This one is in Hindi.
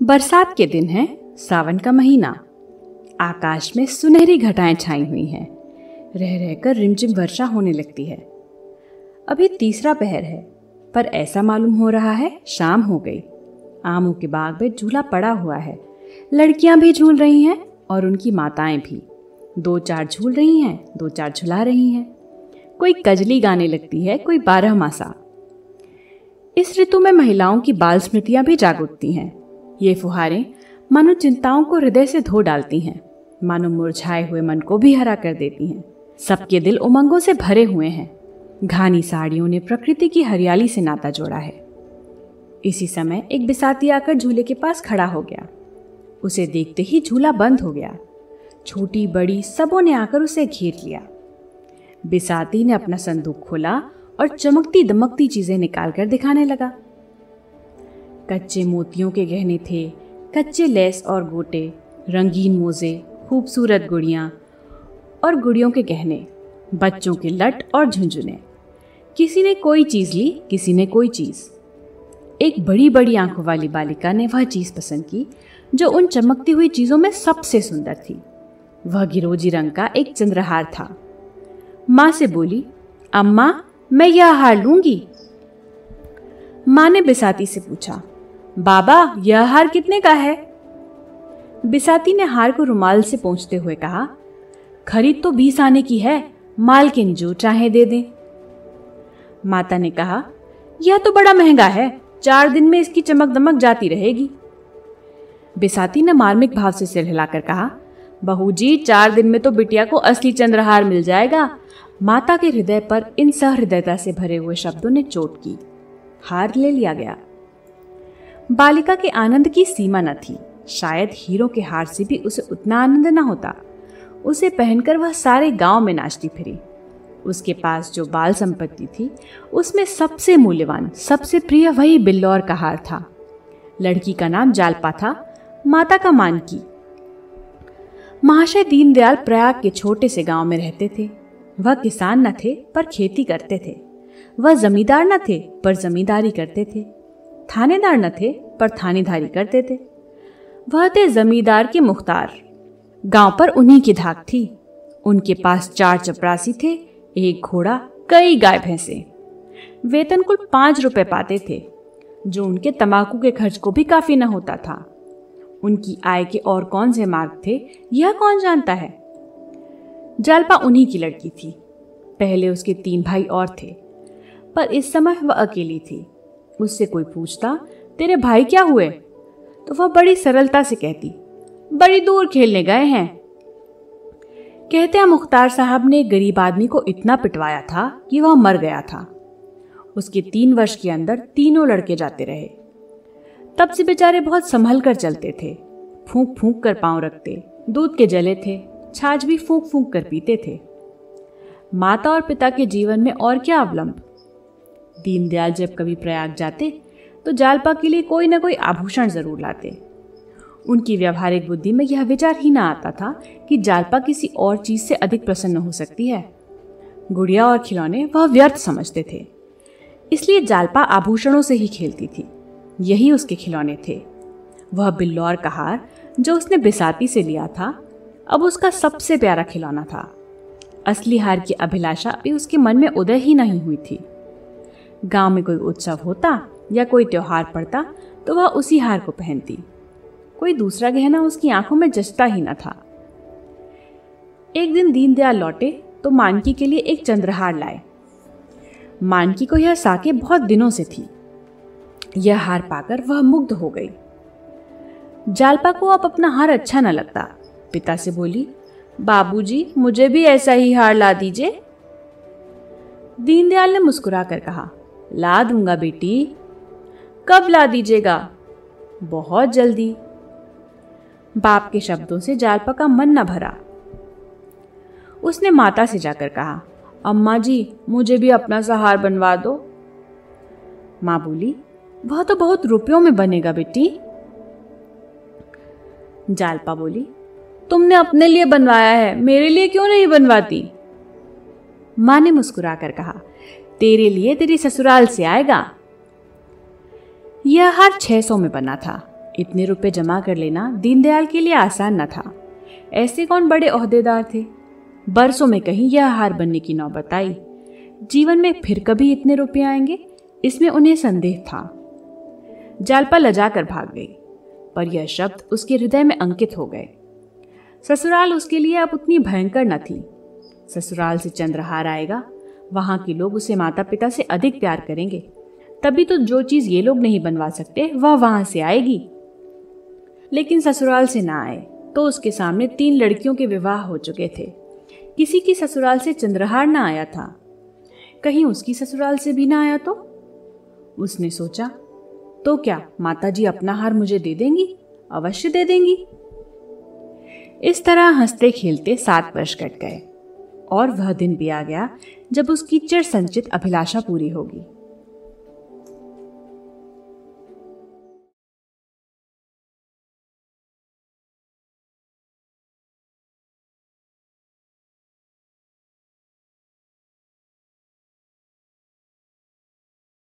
बरसात के दिन है, सावन का महीना। आकाश में सुनहरी घटाएं छाई हुई हैं। रह रहकर रिमझिम वर्षा होने लगती है। अभी तीसरा पहर है, पर ऐसा मालूम हो रहा है शाम हो गई। आमों के बाग में झूला पड़ा हुआ है। लड़कियां भी झूल रही हैं और उनकी माताएं भी। 2-4 झूल रही हैं, 2-4 झुला रही हैं। कोई कजली गाने लगती है, कोई 12 मासा। इस ऋतु में महिलाओं की बाल स्मृतियां भी जाग उठती हैं। ये फुहारें मानो चिंताओं को हृदय से धो डालती हैं, मानो मुरझाए हुए मन को भी हरा कर देती हैं। सबके दिल उमंगों से भरे हुए हैं। घानी साड़ियों ने प्रकृति की हरियाली से नाता जोड़ा है। इसी समय एक बिसाती आकर झूले के पास खड़ा हो गया। उसे देखते ही झूला बंद हो गया। छोटी बड़ी सबों ने आकर उसे घेर लिया। बिसाती ने अपना संदूक खोला और चमकती दमकती चीजें निकालकर दिखाने लगा। कच्चे मोतियों के गहने थे, कच्चे लेस और गोटे, रंगीन मोजे, खूबसूरत गुड़ियाँ और गुड़ियों के गहने, बच्चों के लट और झुंझुने। किसी ने कोई चीज़ ली, किसी ने कोई चीज़। एक बड़ी बड़ी आंखों वाली बालिका ने वह चीज़ पसंद की जो उन चमकती हुई चीज़ों में सबसे सुंदर थी। वह गिरोजी रंग का एक चंद्रहार था। माँ से बोली, अम्मा मैं यह हार लूंगी। माँ ने बिसाती से पूछा, बाबा यह हार कितने का है? बिसाती ने हार को रुमाल से पोंछते हुए कहा, खरीद तो 20 आने की है, मालकिन जो चाहे दे दें। माता ने कहा, यह तो बड़ा महंगा है, 4 दिन में इसकी चमक दमक जाती रहेगी। बिसाती ने मार्मिक भाव से सिर हिलाकर कहा, बहू जी 4 दिन में तो बिटिया को असली चंद्रहार मिल जाएगा। माता के हृदय पर इन सहृदयता से भरे हुए शब्दों ने चोट की। हार ले लिया गया। बालिका के आनंद की सीमा न थी। शायद हीरो के हार से भी उसे उतना आनंद न होता। उसे पहनकर वह सारे गांव में नाचती फिरी। उसके पास जो बाल संपत्ति थी उसमें सबसे मूल्यवान, सबसे प्रिय वही बिल्लौर का हार था। लड़की का नाम जालपा था, माता का मानकी। महाशय दीनदयाल प्रयाग के छोटे से गांव में रहते थे। वह किसान न थे पर खेती करते थे। वह जमींदार न थे पर जमींदारी करते थे। थानेदार न थे पर थानेदारी करते थे। वह थे जमींदार के मुख्तार। गांव पर उन्हीं की धाक थी। उनके पास 4 चपरासी थे, 1 घोड़ा, कई गाय भैंसे। वेतन कुल 5 रुपए पाते थे, जो उनके तंबाकू के खर्च को भी काफी न होता था। उनकी आय के और कौन से मार्ग थे यह कौन जानता है। जालपा उन्हीं की लड़की थी। पहले उसके 3 भाई और थे, पर इस समय वह अकेली थी। उससे कोई पूछता, तेरे भाई क्या हुए, तो वह बड़ी सरलता से कहती, बड़ी दूर खेलने गए हैं। कहते हैं मुख्तार साहब ने गरीब आदमी को इतना पिटवाया था कि वह मर गया था। उसके 3 वर्ष के अंदर तीनों लड़के जाते रहे। तब से बेचारे बहुत संभल कर चलते थे। फूंक फूंक कर पांव रखते, दूध के जले थे, छाछ भी फूंक फूंक कर पीते थे। माता और पिता के जीवन में और क्या अवलंब। दीनदयाल जब कभी प्रयाग जाते तो जालपा के लिए कोई न कोई आभूषण जरूर लाते। उनकी व्यावहारिक बुद्धि में यह विचार ही ना आता था कि जालपा किसी और चीज से अधिक प्रसन्न हो सकती है। गुड़िया और खिलौने वह व्यर्थ समझते थे, इसलिए जालपा आभूषणों से ही खेलती थी। यही उसके खिलौने थे। वह बिल्लौर का हार जो उसने बिसाती से लिया था, अब उसका सबसे प्यारा खिलौना था। असली हार की अभिलाषा अभी उसके मन में उदय ही नहीं हुई थी। गांव में कोई उत्सव होता या कोई त्योहार पड़ता तो वह उसी हार को पहनती। कोई दूसरा गहना उसकी आंखों में जचता ही न था। एक दिन दीनदयाल लौटे तो मानकी के लिए एक चंद्रहार लाए। मानकी को यह साके बहुत दिनों से थी। यह हार पाकर वह मुग्ध हो गई। जालपा को अब अपना हार अच्छा न लगता। पिता से बोली, बाबूजी मुझे भी ऐसा ही हार ला दीजिए। दीनदयाल ने मुस्कुराकर कहा, ला दूंगा बेटी। कब ला दीजिएगा? बहुत जल्दी। बाप के शब्दों से जालपा का मन न भरा। उसने माता से जाकर कहा, अम्मा जी मुझे भी अपना सा हार बनवा दो। माँ बोली, वह तो बहुत रुपयों में बनेगा बेटी। जालपा बोली, तुमने अपने लिए बनवाया है, मेरे लिए क्यों नहीं बनवाती? माँ ने मुस्कुराकर कहा, तेरे लिए तेरी ससुराल से आएगा। यह हार 600 में बना था। इतने रुपए जमा कर लेना दीनदयाल के लिए आसान न था। ऐसे कौन बड़े ओहदेदार थे। बरसों में कहीं यह हार बनने की नौबत आई। जीवन में फिर कभी इतने रुपए आएंगे, इसमें उन्हें संदेह था। जालपा लजा कर भाग गई, पर यह शब्द उसके हृदय में अंकित हो गए। ससुराल उसके लिए अब उतनी भयंकर न थी। ससुराल से चंद्रहार आएगा, वहां के लोग उसे माता पिता से अधिक प्यार करेंगे। तभी तो जो चीज ये लोग नहीं बनवा सकते वह वहां से आएगी। लेकिन ससुराल से ना आए तो उसके सामने 3 लड़कियों के विवाह हो चुके थे। किसी की ससुराल से चंद्रहार ना आया था, कहीं उसकी ससुराल से भी ना आया तो? उसने सोचा, तो क्या माताजी अपना हार मुझे दे देंगी? अवश्य दे देंगी। इस तरह हंसते खेलते 7 वर्ष कट गए और वह दिन भी आ गया जब उसकी चिर संचित अभिलाषा पूरी होगी।